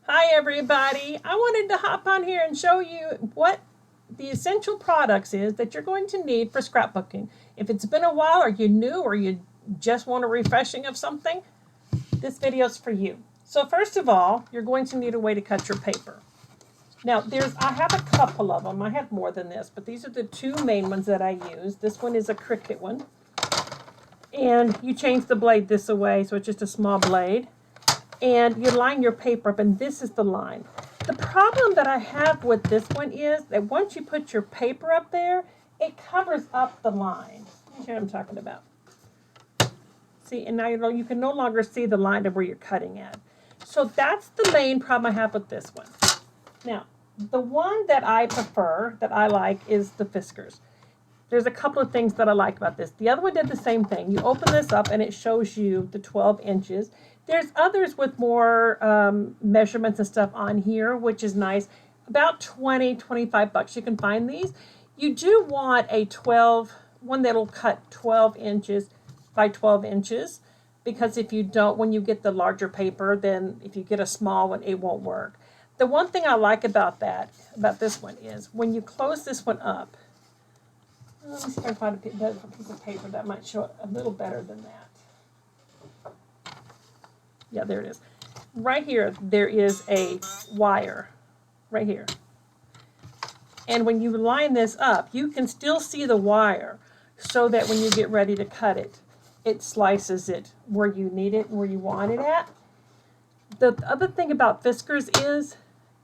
Hi everybody! I wanted to hop on here and show you what the essential products is that you're going to need for scrapbooking. If it's been a while or you're new or you just want a refreshing of something, this video is for you. So first of all, you're going to need a way to cut your paper. Now I have a couple of them. I have more than this, but these are the two main ones that I use. This one is a Cricut one. And you change the blade this way, so it's just a small blade. And you line your paper up, and this is the line. The problem that I have with this one is that once you put your paper up there, it covers up the line. You see what I'm talking about? See, and now you can no longer see the line of where you're cutting at. So that's the main problem I have with this one. Now, the one that I prefer, that I like, is the Fiskars. There's a couple of things that I like about this. The other one did the same thing. You open this up and it shows you the 12 inches. There's others with more measurements and stuff on here, which is nice. About 20, 25 bucks. You can find these. You do want a one that'll cut 12 inches by 12 inches, because if you don't, when you get the larger paper, then if you get a small one, it won't work. The one thing I like about this one is when you close this one up, let me see if I can find a piece of paper that might show it a little better than that. Yeah, there it is. Right here, there is a wire. Right here. And when you line this up, you can still see the wire, so that when you get ready to cut it, it slices it where you need it and where you want it at. The other thing about Fiskars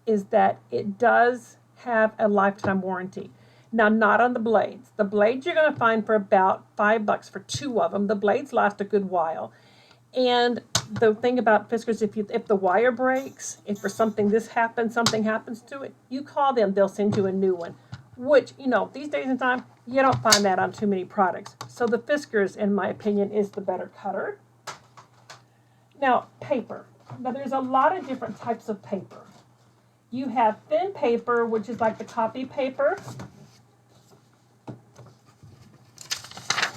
is that it does have a lifetime warranty. Now, not on the blades. The blades you're going to find for about $5 for two of them. The blades last a good while. And the thing about Fiskars, if the wire breaks, if for something happens to it, you call them, they'll send you a new one. Which, these days and time, you don't find that on too many products. So the Fiskars, in my opinion, is the better cutter. Now, paper. Now, there's a lot of different types of paper. You have thin paper, which is like the copy paper.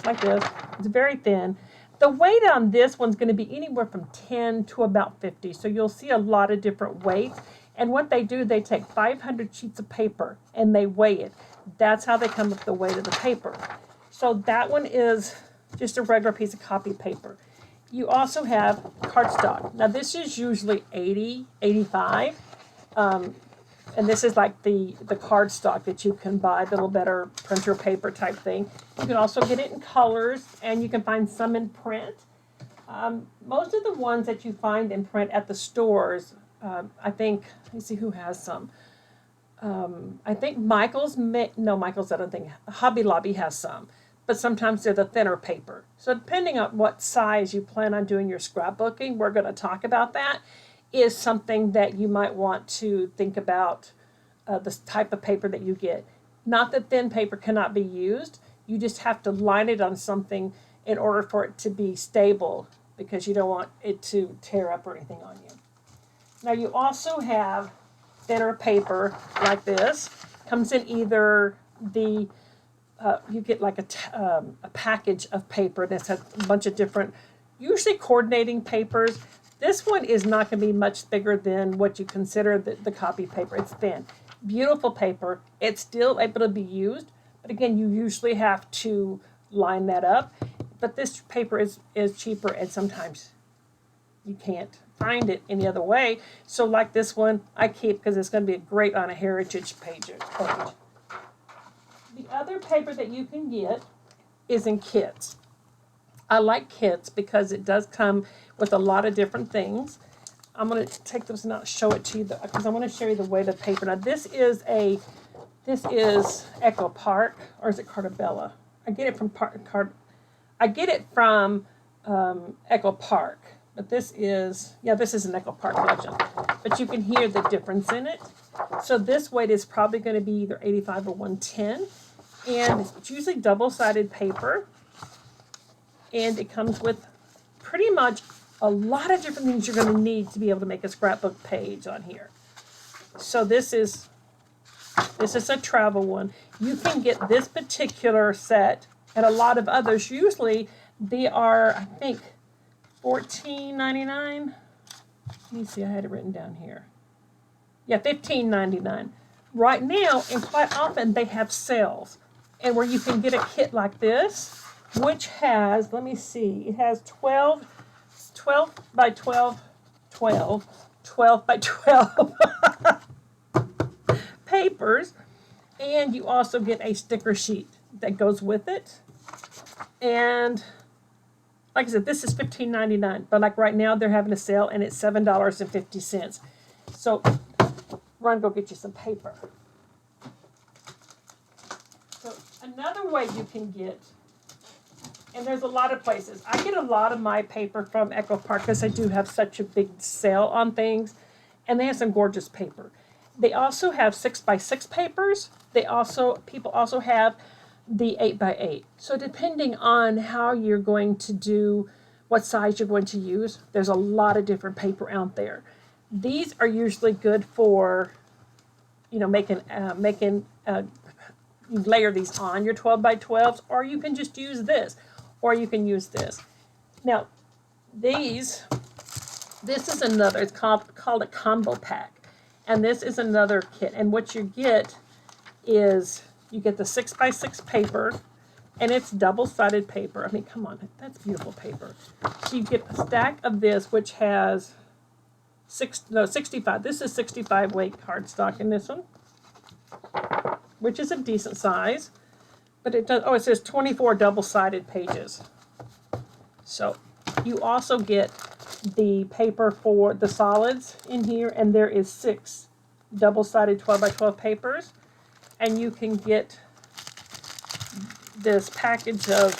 Like this. It's very thin. The weight on this one's going to be anywhere from 10 to about 50. So you'll see a lot of different weights. And what they do, they take 500 sheets of paper and they weigh it. That's how they come up with the weight of the paper. So that one is just a regular piece of copy paper. You also have cardstock. Now this is usually 80, 85. And this is like the cardstock that you can buy, the little better printer paper type thing. You can also get it in colors, and you can find some in print. Most of the ones that you find in print at the stores, I think, let me see who has some. I think Michael's, I don't think, Hobby Lobby has some. But sometimes they're the thinner paper. So depending on what size you plan on doing your scrapbooking, we're going to talk about that, is something that you might want to think about, the type of paper that you get. Not that thin paper cannot be used. You just have to line it on something in order for it to be stable, because you don't want it to tear up or anything on you. Now you also have thinner paper like this. Comes in either the, you get like a package of paper that has a bunch of different, usually coordinating papers. This one is not going to be much bigger than what you consider the copy paper. It's thin. Beautiful paper. It's still able to be used. But again, you usually have to line that up. But this paper is cheaper, and sometimes you can't find it any other way. So like this one, I keep because it's going to be great on a heritage page. The other paper that you can get is in kits. I like kits because it does come with a lot of different things. I'm going to take this and show it to you because I want to show you the weight of paper. Now this is Echo Park, or is it Cartabella? I get it from Echo Park, but this is an Echo Park collection. But you can hear the difference in it. So this weight is probably going to be either 85 or 110, and it's usually double-sided paper. And it comes with pretty much a lot of different things you're going to need to be able to make a scrapbook page on here. So this is a travel one. You can get this particular set and a lot of others. Usually they are, I think, $14.99. Let me see, I had it written down here. Yeah, $15.99. Right now, and quite often, they have sales. And where you can get a kit like this, which has, let me see, it has 12 by 12, 12 by 12 papers. And you also get a sticker sheet that goes with it. And like I said, this is $15.99. But like right now, they're having a sale, and it's $7.50. So run, go get you some paper. So another way you can get, and there's a lot of places. I get a lot of my paper from Echo Park because they do have such a big sale on things, and they have some gorgeous paper. They also have 6x6 papers. People also have the 8x8. So depending on how you're going to do, what size you're going to use, there's a lot of different paper out there. These are usually good for, making you layer these on your 12x12s, or you can just use this, or you can use this. Now, this is another, it's called a combo pack. And this is another kit. And what you get is, you get the 6x6 paper, and it's double-sided paper. I mean, come on, that's beautiful paper. So you get a stack of this, which has 65. This is 65 weight cardstock in this one, which is a decent size. But it does, it says 24 double-sided pages. So you also get the paper for the solids in here, and there is 6 double-sided 12x12 papers. And you can get this package of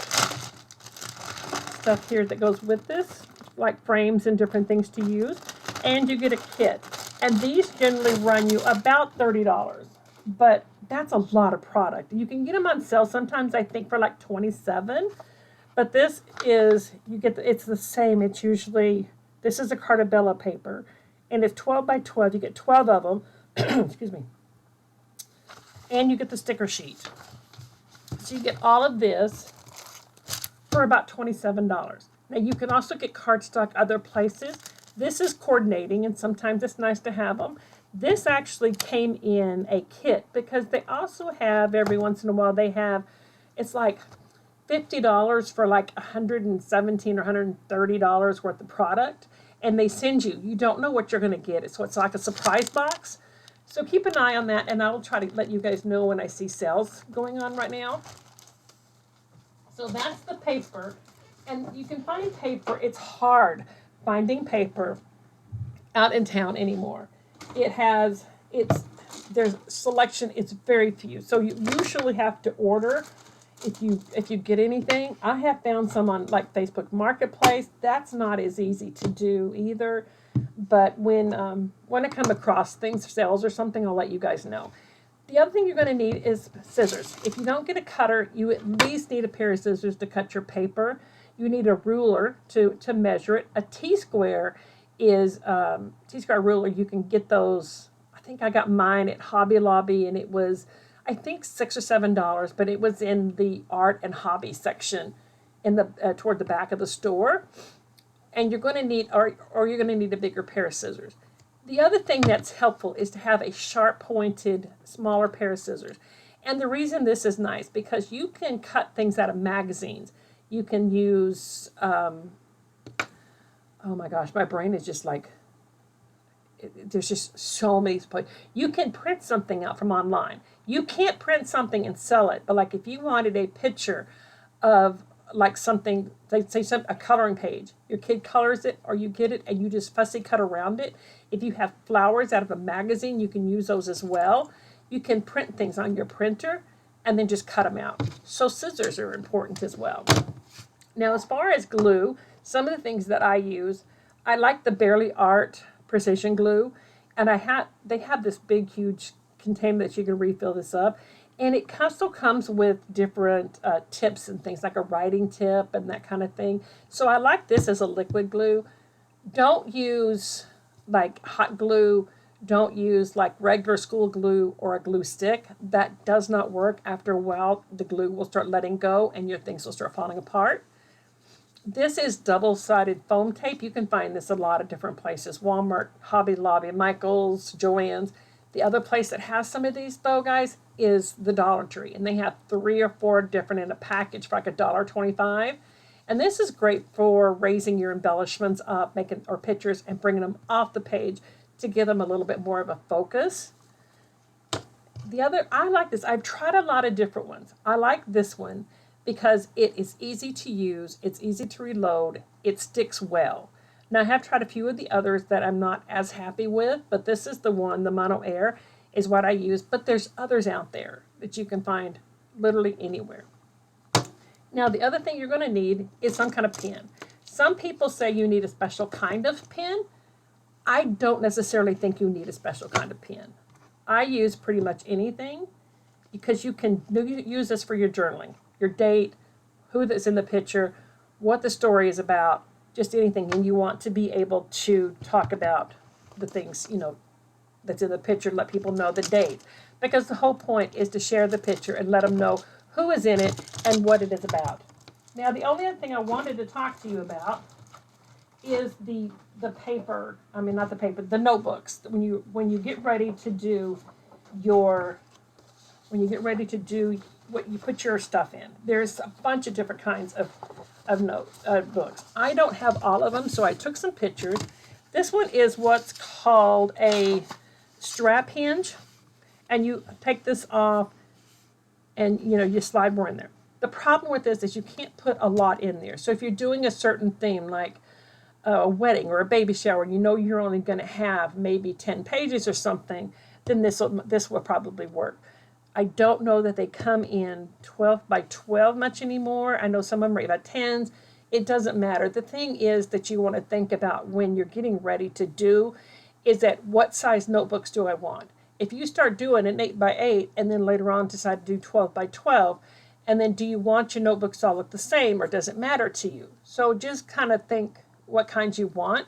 stuff here that goes with this, like frames and different things to use. And you get a kit. And these generally run you about $30. But that's a lot of product. You can get them on sale sometimes, I think, for like $27. But this is, it's the same. It's usually, this is a Cartabella paper. And it's 12x12. You get 12 of them. Excuse me. And you get the sticker sheet. So you get all of this for about $27. Now you can also get cardstock other places. This is coordinating, and sometimes it's nice to have them. This actually came in a kit because they also have, every once in a while, it's like $50 for like $117 or $130 worth of product. And they send you don't know what you're going to get. So it's like a surprise box. So keep an eye on that, and I will try to let you guys know when I see sales going on right now. So that's the paper, and you can find paper. It's hard finding paper out in town anymore. There's selection. It's very few. So you usually have to order if you get anything. I have found some on like Facebook Marketplace. That's not as easy to do either. But when I come across things, sales or something, I'll let you guys know. The other thing you're going to need is scissors. If you don't get a cutter, you at least need a pair of scissors to cut your paper. You need a ruler to measure it. A T-square is T-square ruler. You can get those. I think I got mine at Hobby Lobby, and it was, I think, $6 or $7, but it was in the art and hobby section in the toward the back of the store. And you're going to need, or you're going to need a bigger pair of scissors. The other thing that's helpful is to have a sharp-pointed, smaller pair of scissors. And the reason this is nice, because you can cut things out of magazines. You can use, oh my gosh, my brain is just like, there's just so many places. You can print something out from online. You can't print something and sell it, but like if you wanted a picture of like something, say a coloring page, your kid colors it, or you get it and you just fussy cut around it. If you have flowers out of a magazine, you can use those as well. You can print things on your printer and then just cut them out. So scissors are important as well. Now, as far as glue, some of the things that I use, I like the Barely Art precision glue, and they have this big, huge container that you can refill this up. And it also comes with different tips and things, like a writing tip and that kind of thing. So I like this as a liquid glue. Don't use like hot glue. Don't use like regular school glue or a glue stick. That does not work. After a while, the glue will start letting go and your things will start falling apart. This is double-sided foam tape. You can find this a lot of different places. Walmart, Hobby Lobby, Michael's, Joann's. The other place that has some of these though, guys, is the Dollar Tree. And they have 3 or 4 different in a package for like $1.25. And this is great for raising your embellishments up, making or pictures and bringing them off the page to give them a little bit more of a focus. The other, I like this. I've tried a lot of different ones. I like this one because it is easy to use, it's easy to reload, it sticks well. Now I have tried a few of the others that I'm not as happy with, but this is the one, the Mono Air is what I use, but there's others out there that you can find literally anywhere. Now the other thing you're going to need is some kind of pen. Some people say you need a special kind of pen. I don't necessarily think you need a special kind of pen. I use pretty much anything because you can use this for your journaling, your date, who that's in the picture, what the story is about, just anything. And you want to be able to talk about the things, that's in the picture, let people know the date. Because the whole point is to share the picture and let them know who is in it and what it is about. Now, the only other thing I wanted to talk to you about is the paper, not the paper, the notebooks. When you get ready to do what you put your stuff in, there's a bunch of different kinds of books. I don't have all of them, so I took some pictures. This one is what's called a strap hinge, and you take this off and you slide more in there. The problem with this is you can't put a lot in there. So if you're doing a certain theme like a wedding or a baby shower, you're only going to have maybe 10 pages or something, then this will probably work. I don't know that they come in 12 by 12 much anymore. I know some of them are about 10s. It doesn't matter. The thing is that you want to think about when you're getting ready to do is that what size notebooks do I want? If you start doing an 8 by 8 and then later on decide to do 12 by 12, and then do you want your notebooks to all look the same or does it matter to you? So just kind of think what kinds you want.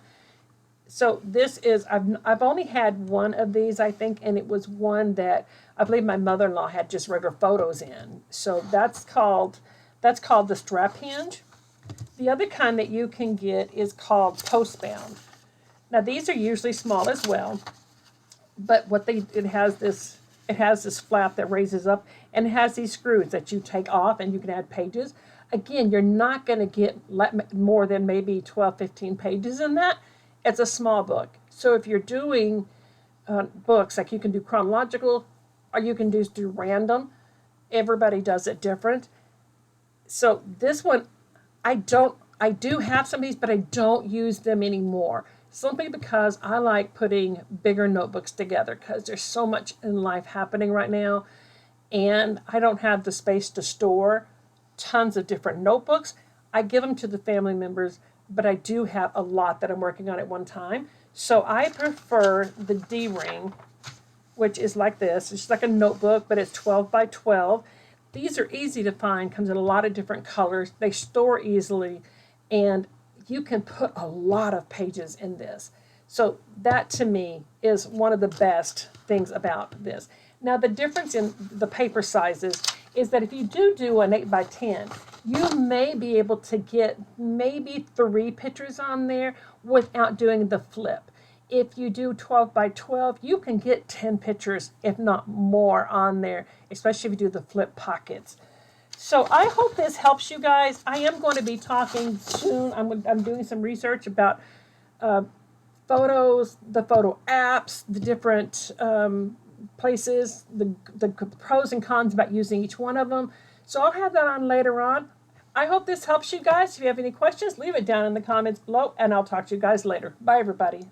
So this is, I've only had one of these, I think, and it was one that I believe my mother-in-law had just regular photos in. So that's called the strap hinge. The other kind that you can get is called postbound. Now these are usually small as well, but it has this flap that raises up and it has these screws that you take off and you can add pages. Again, you're not going to get more than maybe 12, 15 pages in that. It's a small book. So if you're doing books, like you can do chronological or you can just do random. Everybody does it different. So this one, I do have some of these, but I don't use them anymore. Simply because I like putting bigger notebooks together because there's so much in life happening right now. And I don't have the space to store tons of different notebooks. I give them to the family members, but I do have a lot that I'm working on at one time. So I prefer the D-ring, which is like this. It's just like a notebook, but it's 12 by 12. These are easy to find, comes in a lot of different colors. They store easily, and you can put a lot of pages in this. So that to me is one of the best things about this. Now the difference in the paper sizes is that if you do an 8 by 10, you may be able to get maybe 3 pictures on there without doing the flip. If you do 12 by 12, you can get 10 pictures, if not more, on there, especially if you do the flip pockets. So I hope this helps you guys. I am going to be talking soon. I'm doing some research about photos, the photo apps, the different places, the pros and cons about using each one of them. So I'll have that on later on. I hope this helps you guys. If you have any questions, leave it down in the comments below, and I'll talk to you guys later. Bye, everybody.